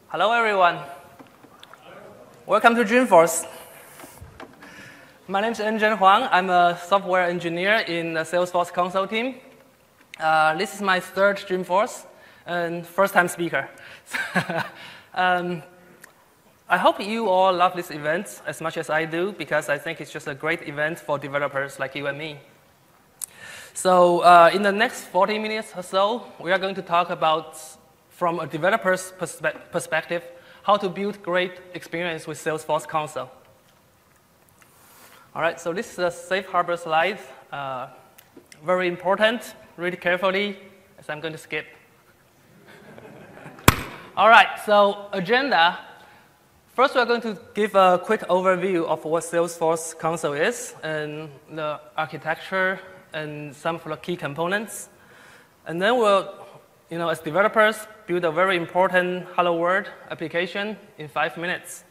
Hello, everyone. Welcome to Dreamforce. My name is Zhen Huang. I'm a software engineer in the Salesforce console team. This is my third Dreamforce and first-time speaker. I hope you all love this event as much as I do, because I think it's just a great event for developers like you and me. So in the next 40 minutes or so, we are going to talk about, from a developer's perspective, how to build great experience with Salesforce console. All right, so this is a safe harbor slide. Very important. Read it carefully, as I'm going to skip. All right, so agenda. First, we're going to give a quick overview of what Salesforce console is, and the architecture, and some of the key components. And then we'll, as developers, build a very important Hello World application in 5 minutes.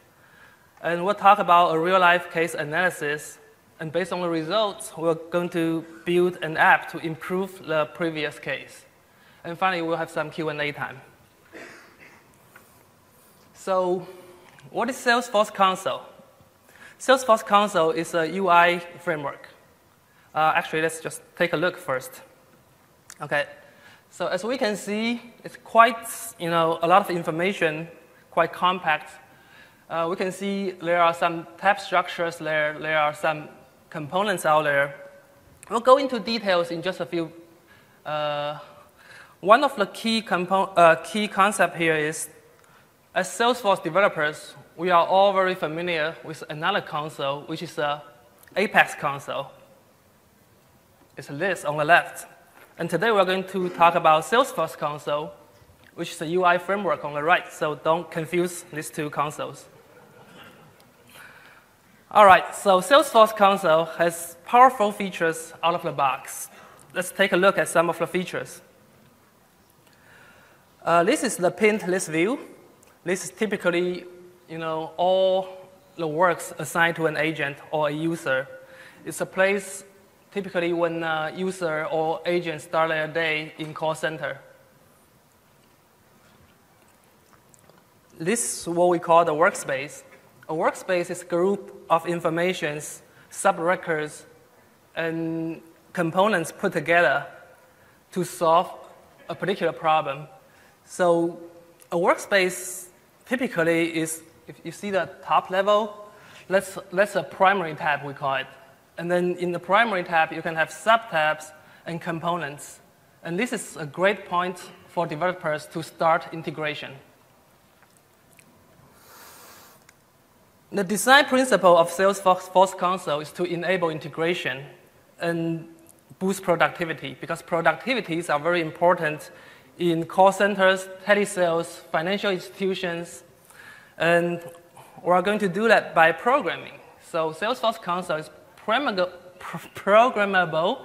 And we'll talk about a real-life case analysis. And based on the results, we're going to build an app to improve the previous case. And finally, we'll have some Q&A time. So what is Salesforce console? Salesforce console is a UI framework. Actually, let's just take a look first. Okay. So as we can see, it's quite, a lot of information, quite compact. We can see there are some tab structures there. There are some components out there. We'll go into details in just a few. One of the key concept here is, as Salesforce developers, we are all very familiar with another console, which is the Apex console. It's this on the left. And today we're going to talk about Salesforce console, which is a UI framework on the right. So don't confuse these two consoles. All right, so Salesforce console has powerful features out of the box. Let's take a look at some of the features. This is the pinned list view. This is typically, all the works assigned to an agent or a user. It's a place typically when a user or agent start their day in call center. This is what we call the workspace. A workspace is a group of informations, sub-records, and components put together to solve a particular problem. So a workspace typically is, if you see the top level, that's a primary tab, we call it. And then in the primary tab, you can have sub-tabs and components. And this is a great point for developers to start integration. The design principle of Salesforce console is to enable integration and boost productivity, because productivities are very important in call centers, telesales, financial institutions, and we're going to do that by programming. So Salesforce console is programmable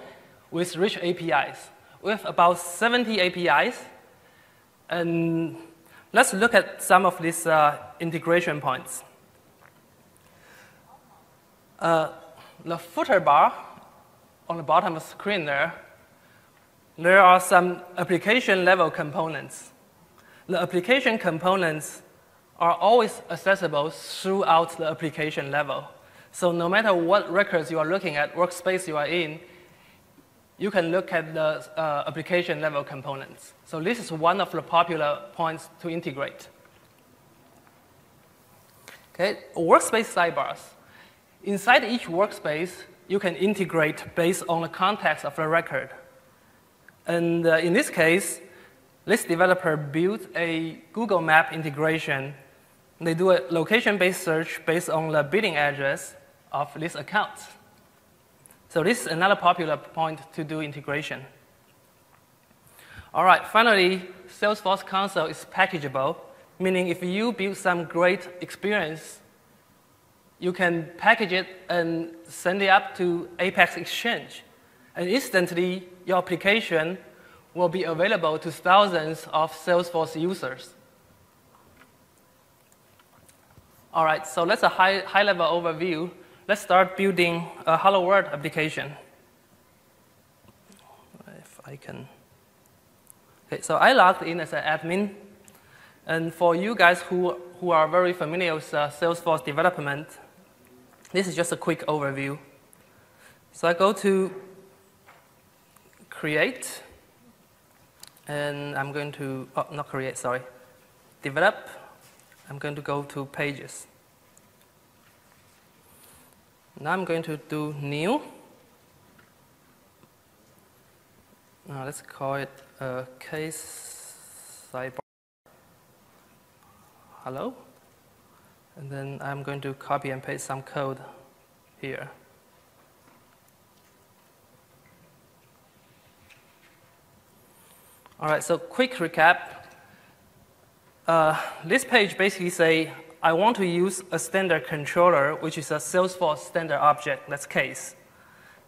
with rich APIs. We have about 70 APIs. And let's look at some of these integration points. The footer bar on the bottom of the screen there are some application-level components. The application components are always accessible throughout the application level. So no matter what records you are looking at, workspace you are in, you can look at the application-level components. So this is one of the popular points to integrate. Okay, workspace sidebars. Inside each workspace, you can integrate based on the context of the record. And in this case, this developer built a Google Map integration. They do a location-based search based on the billing address of this account. So this is another popular point to do integration. All right, finally, Salesforce console is packageable, meaning if you build some great experience, you can package it and send it up to Apex Exchange. And instantly, your application will be available to thousands of Salesforce users. All right, so that's a high-level overview. Let's start building a Hello World application. If I can. Okay, so I logged in as an admin. And for you guys who are very familiar with Salesforce development, this is just a quick overview. So I go to Create, and I'm going to, not Create, sorry, Develop. I'm going to go to Pages. Now I'm going to do New. Now let's call it Case Sidebar. Hello. And then I'm going to copy and paste some code here. All right, so quick recap. This page basically says, I want to use a standard controller, which is a Salesforce standard object, that's case.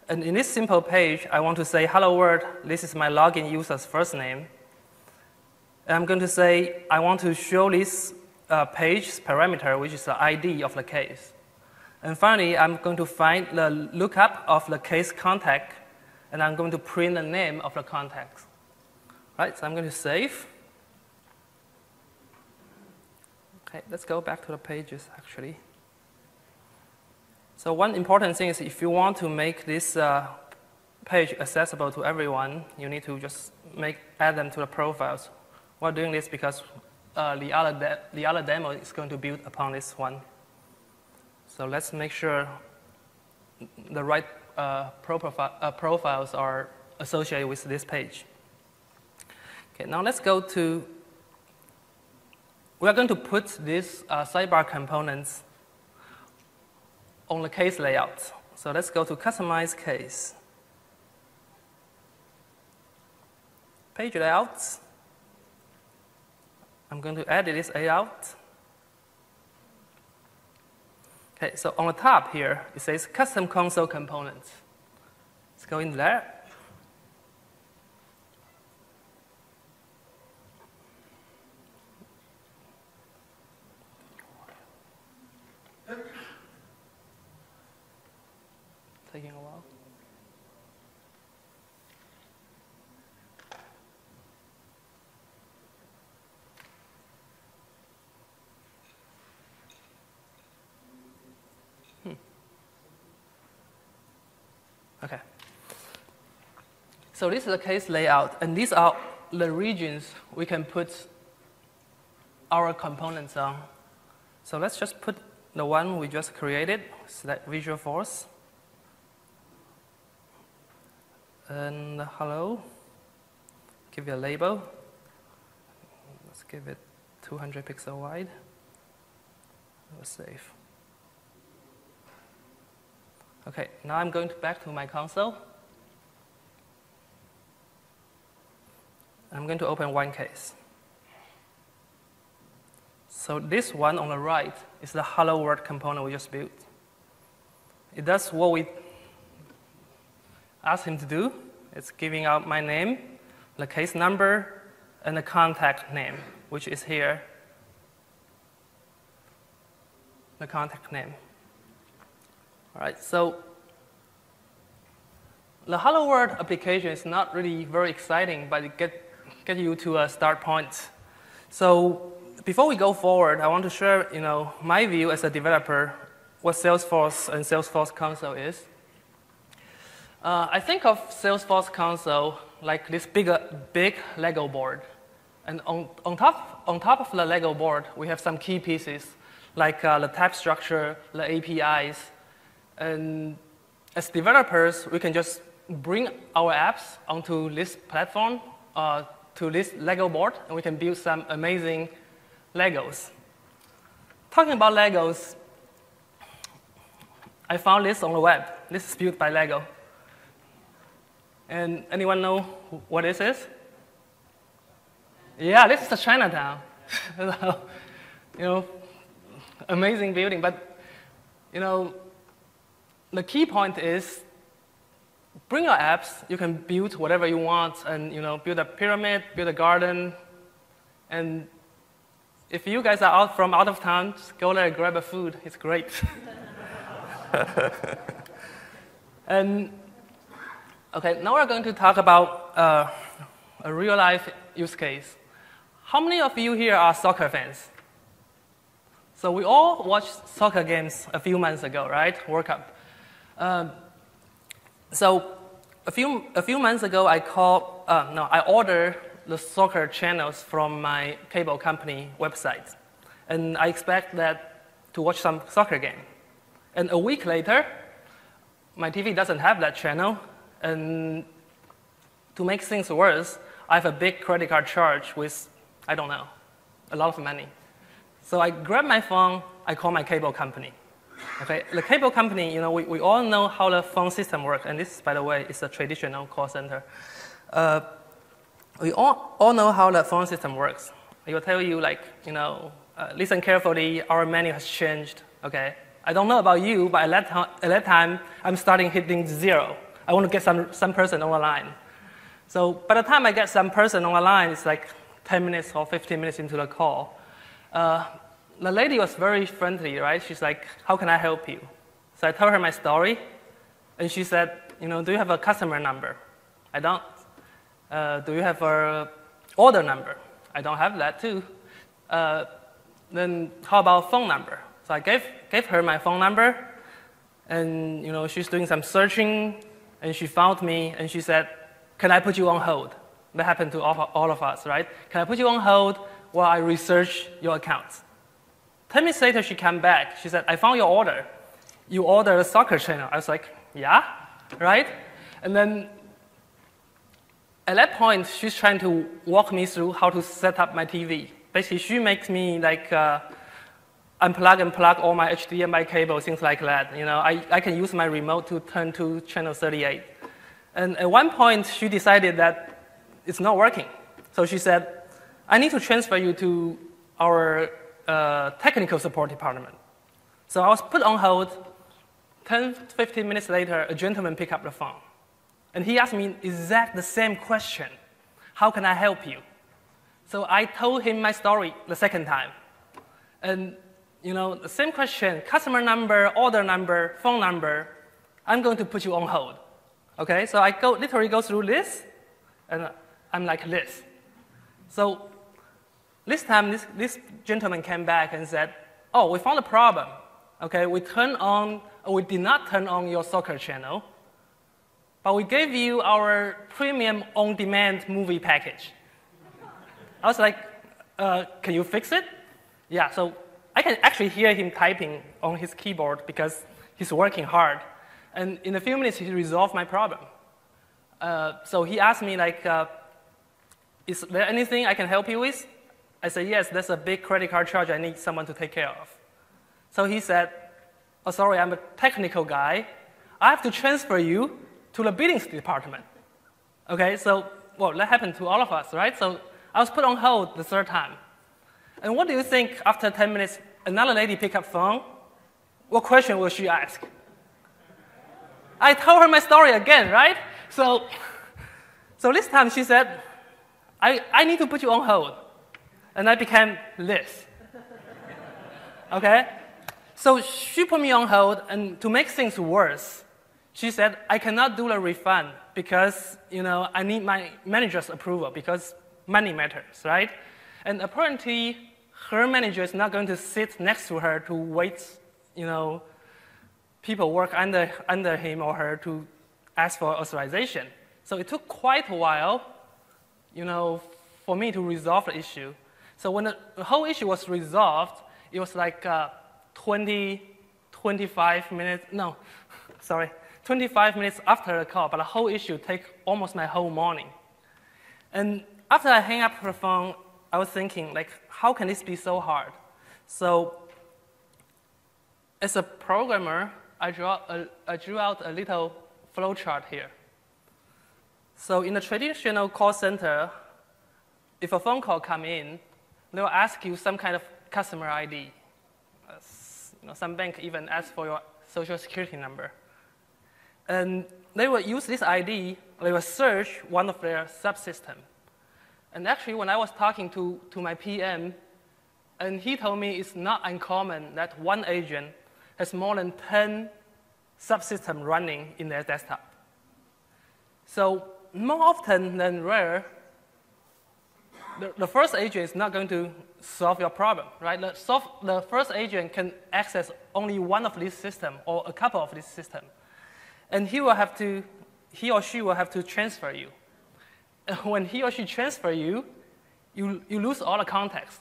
And in this simple page, I want to say, hello world, this is my login user's first name. And I'm going to say, I want to show this page's parameter, which is the ID of the case. And finally, I'm going to find the lookup of the case contact, and I'm going to print the name of the contact. Right, so I'm going to save. Okay, let's go back to the pages, actually. So one important thing is if you want to make this page accessible to everyone, you need to just add them to the profiles. We're doing this because the other demo is going to build upon this one. So let's make sure the right profiles are associated with this page. Okay, now let's go to, we are going to put these sidebar components on the case layout. So let's go to Customize Case. Page layouts. I'm going to edit this layout. Okay, so on the top here, it says Custom Console Components. Let's go in there. Taking a while. Okay. So this is the case layout, and these are the regions we can put our components on. So let's just put the one we just created, select Visual Force. And hello, give it a label. Let's give it 200 pixel wide. We'll save. Okay, now I'm going back to my console. I'm going to open one case. So this one on the right is the hello world component we just built. It does what we asked him to do. It's giving out my name, the case number, and the contact name, which is here, the contact name. All right, so the hello world application is not really very exciting, but it get you to a start point. So before we go forward, I want to share, my view as a developer, what Salesforce and Salesforce Console is. I think of Salesforce Console like this big Lego board. And on top of the Lego board, we have some key pieces, like the type structure, the APIs. And as developers, we can just bring our apps onto this platform, to this Lego board, and we can build some amazing Legos. Talking about Legos, I found this on the web. This is built by Lego. And anyone know what this is? Yeah, this is the Chinatown. Amazing building. But, the key point is bring your apps. You can build whatever you want, and build a pyramid, build a garden, and if you guys are out of town, just go there and grab a food. It's great. And okay, now we're going to talk about a real-life use case. How many of you here are soccer fans? So we all watched soccer games a few months ago, right? World Cup. So a few months ago, I ordered the soccer channels from my cable company website, and I expect that to watch some soccer game. And a week later, my TV doesn't have that channel, and to make things worse, I have a big credit card charge with, I don't know, a lot of money. So I grab my phone, I call my cable company. Okay, the cable company, we all know how the phone system works, and this, by the way, is a traditional call center. We all know how the phone system works. It will tell you, listen carefully, our menu has changed, okay? I don't know about you, but at that time, I'm starting hitting 0. I want to get some person on the line. So by the time I get some person on the line, it's like 10 minutes or 15 minutes into the call. The lady was very friendly, right? She's like, how can I help you? So I told her my story, and she said, do you have a customer number? I don't. Do you have an order number? I don't have that too. Then how about phone number? So I gave her my phone number, and she's doing some searching, and she found me, and she said, can I put you on hold? That happened to all of us, right? Can I put you on hold while I research your account? 10 minutes later, she came back. She said, I found your order. You ordered a soccer channel. I was like, yeah, right? And then at that point, she's trying to walk me through how to set up my TV. Basically, she makes me unplug and plug all my HDMI cable, things like that. I can use my remote to turn to channel 38. And at one point, she decided that it's not working. So she said, I need to transfer you to our technical support department. So I was put on hold. 10, 15 minutes later, a gentleman picked up the phone. And he asked me the same question. How can I help you? So I told him my story the second time. And the same question, customer number, order number, phone number, I'm going to put you on hold. Okay, so I literally go through this, and I'm like this. So this time, this gentleman came back and said, oh, we found a problem. Okay, we did not turn on your soccer channel, but we gave you our premium on-demand movie package. I was like, can you fix it? Yeah, so I can actually hear him typing on his keyboard because he's working hard. And in a few minutes, he resolved my problem. So he asked me, is there anything I can help you with? I said, yes, there's a big credit card charge I need someone to take care of. So he said, oh, sorry, I'm a technical guy. I have to transfer you to the billings department. Okay, so, that happened to all of us, right? So I was put on hold the third time. And what do you think after 10 minutes, another lady picked up the phone? What question will she ask? I told her my story again, right? So this time she said, I need to put you on hold. And I became this. Okay? So she put me on hold, and to make things worse, she said, I cannot do the refund because, I need my manager's approval because money matters, right? And apparently, her manager is not going to sit next to her to wait, people work under him or her to ask for authorization. So it took quite a while, for me to resolve the issue. So when the whole issue was resolved, it was like 25 minutes after the call, but the whole issue took almost my whole morning. And after I hang up the phone, I was thinking, how can this be so hard? So as a programmer, I drew out a little flowchart here. So in a traditional call center, if a phone call comes in, they will ask you some kind of customer ID. Some bank even asks for your social security number. And they will use this ID, they will search one of their subsystems. And actually, when I was talking to my PM, and he told me it's not uncommon that one agent has more than 10 subsystems running in their desktop. So more often than rare, the first agent is not going to solve your problem, right? The first agent can access only one of these systems or a couple of these systems. And he or she will have to transfer you. And when he or she transfer you, you lose all the context.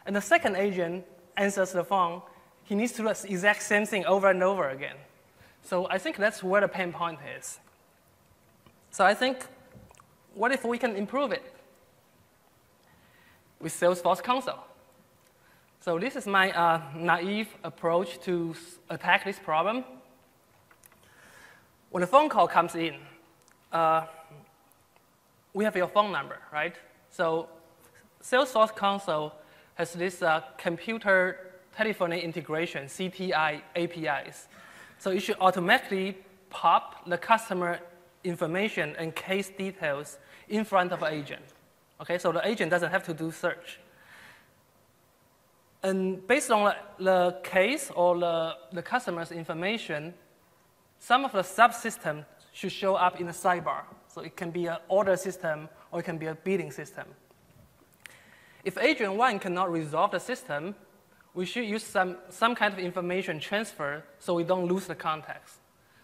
And the second agent answers the phone. He needs to do the exact same thing over and over again. So I think that's where the pain point is. So I think, what if we can improve it with Salesforce console? So this is my naive approach to attack this problem. When a phone call comes in, we have your phone number, right? So Salesforce console has this computer telephony integration, CTI APIs. So it should automatically pop the customer information and case details in front of the agent. Okay, so the agent doesn't have to do search. And based on the case or the customer's information, some of the subsystems should show up in the sidebar. So it can be an order system or it can be a billing system. If agent 1 cannot resolve the system, we should use some kind of information transfer so we don't lose the context.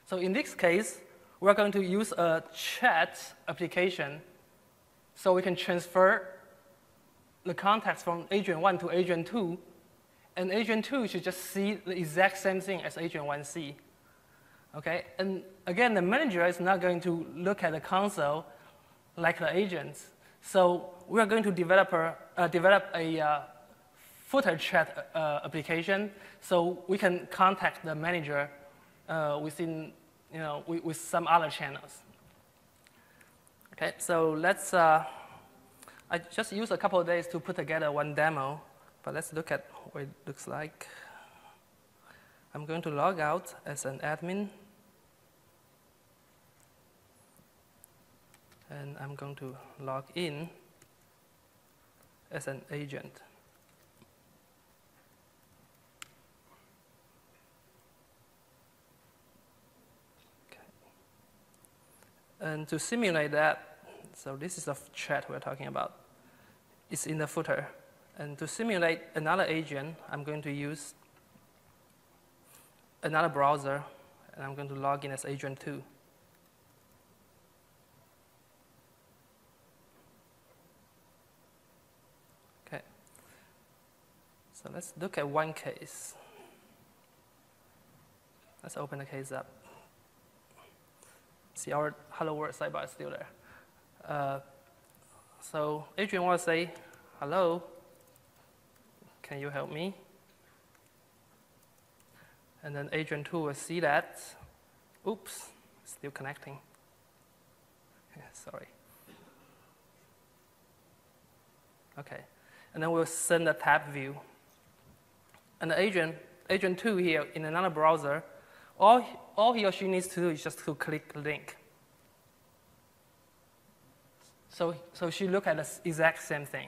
So in this case, we're going to use a chat application so we can transfer the context from agent 1 to agent 2, and agent 2 should just see the exact same thing as agent 1 see. Okay? And again, the manager is not going to look at the console like the agents. So we are going to develop a footer chat application so we can contact the manager with some other channels. Okay, so let's, I just used a couple of days to put together one demo, but let's look at what it looks like. I'm going to log out as an admin. And I'm going to log in as an agent. Okay. And to simulate that, so this is the chat we're talking about. It's in the footer. And to simulate another agent, I'm going to use another browser, and I'm going to log in as agent 2. So let's look at one case. Let's open the case up. See, our hello world sidebar is still there. So agent will say, hello, can you help me? And then agent 2 will see that. Oops, still connecting. Yeah, sorry. Okay, and then we'll send a tab view. And the agent 2 here in another browser, all he or she needs to do is just to click the link. So she look at the exact same thing.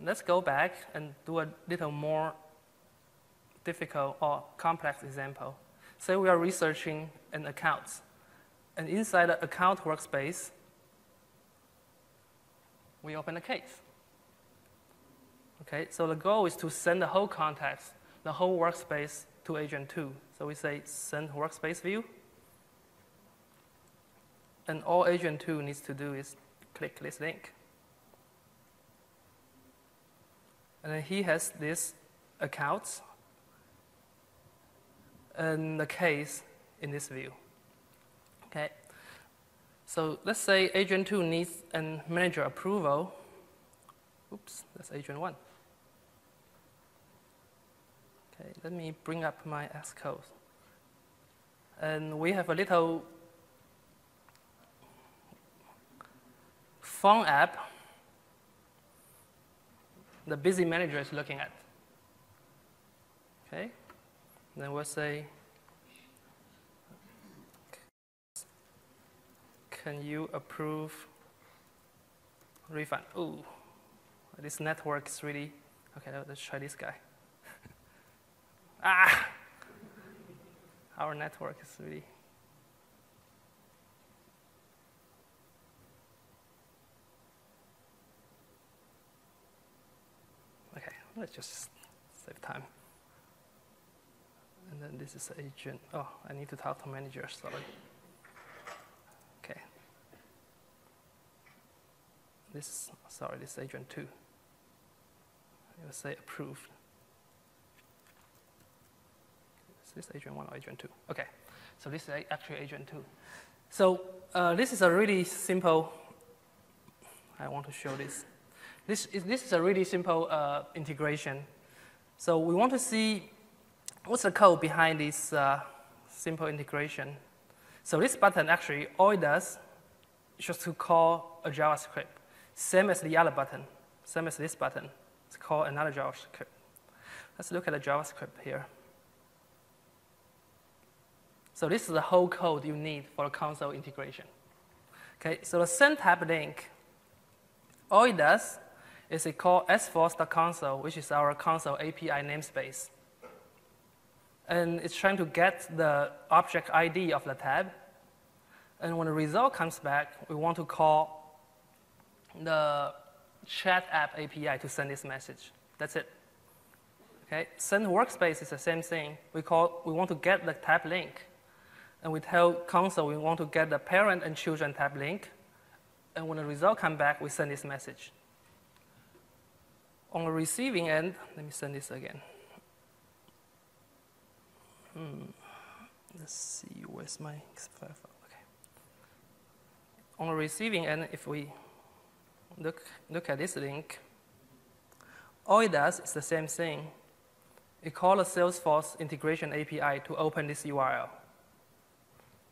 Let's go back and do a little more difficult or complex example. Say we are researching an account. And inside the account workspace, we open a case. Okay, so the goal is to send the whole context, the whole workspace to agent 2. So we say send workspace view. And all agent 2 needs to do is click this link. And then he has this account and the case in this view. Okay, so let's say agent 2 needs a manager approval. Oops, that's agent 1. Okay, let me bring up my Xcode. And we have a little phone app the busy manager is looking at. Okay, then we'll say, can you approve refund? Ooh, this network is really, okay, let's try this guy. Our network is really. let's just save time. And then this is agent. Oh, I need to talk to manager, sorry. Okay. This is agent 2. I will say approved. Is this agent 1 or agent 2? Okay, so this is actually agent 2. So this is a really simple, I want to show this. This is a really simple integration. So we want to see what's the code behind this simple integration. So this button actually, all it does is just to call a JavaScript, same as the other button, same as this button. It's called another JavaScript. Let's look at the JavaScript here. So this is the whole code you need for a console integration. Okay, so the send tab link, all it does is it calls sforce.console, which is our console API namespace. And it's trying to get the object ID of the tab. And when the result comes back, we want to call the chat app API to send this message. That's it. Okay, send workspace is the same thing. We want to get the tab link. And we tell console we want to get the parent and children tab link. And when the result comes back, we send this message. On the receiving end, let me send this again. Let's see, where's my file? Okay. On the receiving end, if we look at this link, all it does is the same thing. It calls a Salesforce integration API to open this URL.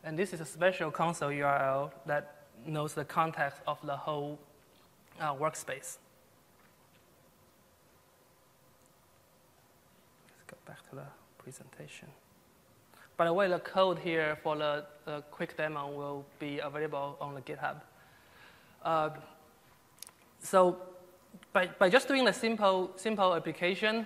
And this is a special console URL that knows the context of the whole workspace. Let's go back to the presentation. By the way, the code here for the quick demo will be available on the GitHub. So by just doing the simple application,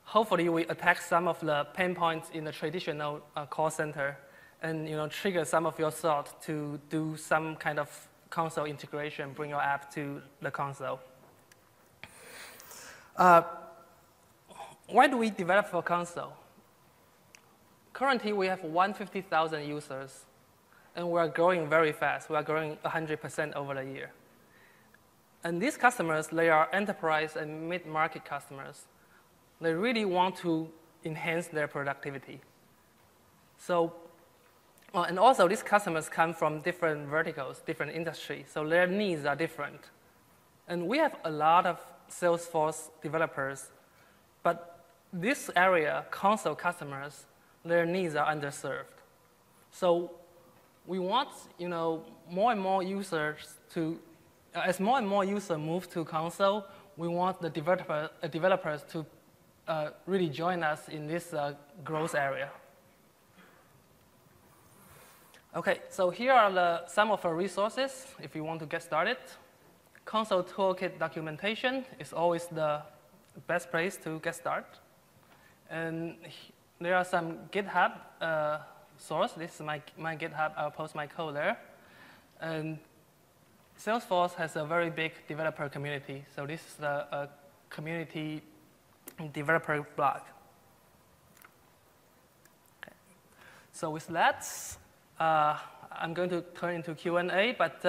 hopefully we attack some of the pain points in the traditional call center and trigger some of your thought to do some kind of console integration, bring your app to the console. Why do we develop for console? Currently, we have 150,000 users, and we are growing very fast. We are growing 100% over the year. And these customers, they are enterprise and mid-market customers. They really want to enhance their productivity. So, and also, these customers come from different verticals, different industries, so their needs are different. And we have a lot of Salesforce developers, but this area, console customers, their needs are underserved. So we want more and more users to, as more and more users move to console, we want the developers to really join us in this growth area. Okay, so here are some of our resources if you want to get started. Console Toolkit documentation is always the best place to get started. And there are some GitHub source. This is my GitHub. I'll post my code there. And Salesforce has a very big developer community. So this is the community developer blog. Okay. So with that, I'm going to turn into Q&A. But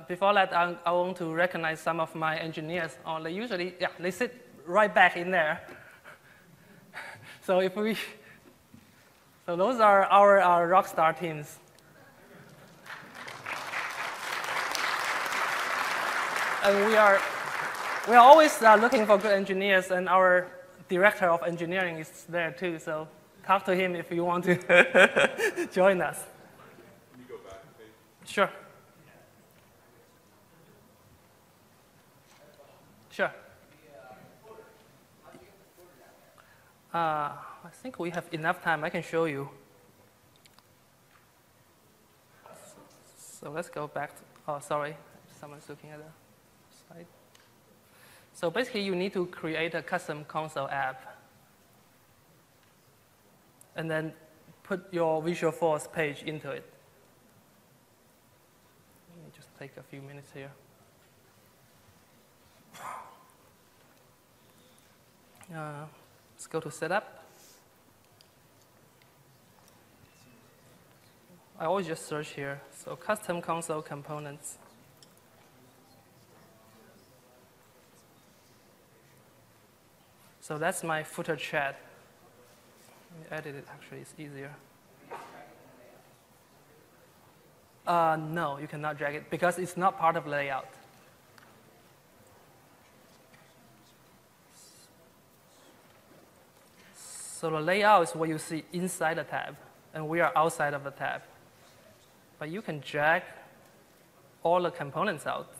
before that, I want to recognize some of my engineers. They usually, they sit right back in there. So so those are our rockstar teams. And we are always looking for good engineers, and our director of engineering is there too. So talk to him if you want to join us. Can you go back a page? Sure. Sure. I think we have enough time. I can show you. So let's go back to, oh, sorry. Someone's looking at the slide. So basically, you need to create a custom console app. And then put your Visual Force page into it. Let me just take a few minutes here. Let's go to setup. I always just search here. So custom console components. So that's my footer chat. Let me edit it, actually, it's easier. No, you cannot drag it because it's not part of the layout. So the layout is what you see inside the tab, and we are outside of the tab. But you can drag all the components out.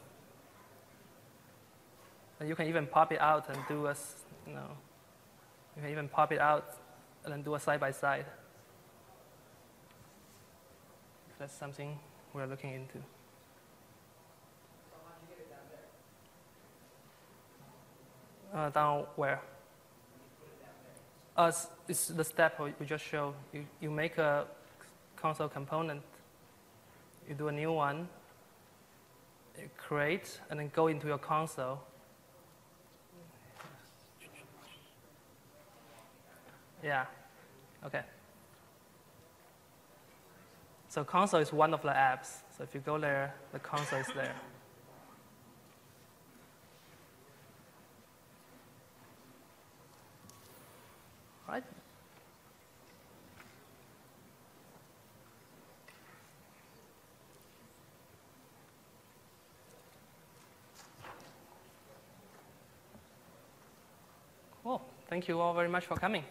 And you can even pop it out and do a, you can even pop it out and then do a side-by-side. If that's something we're looking into. So how'd you get it down there? Down where? It's the step we just showed. You make a console component, you do a new one, you create, and then go into your console. Yeah, okay. So console is one of the apps. So if you go there, the console is there. Right? Cool. Thank you all very much for coming.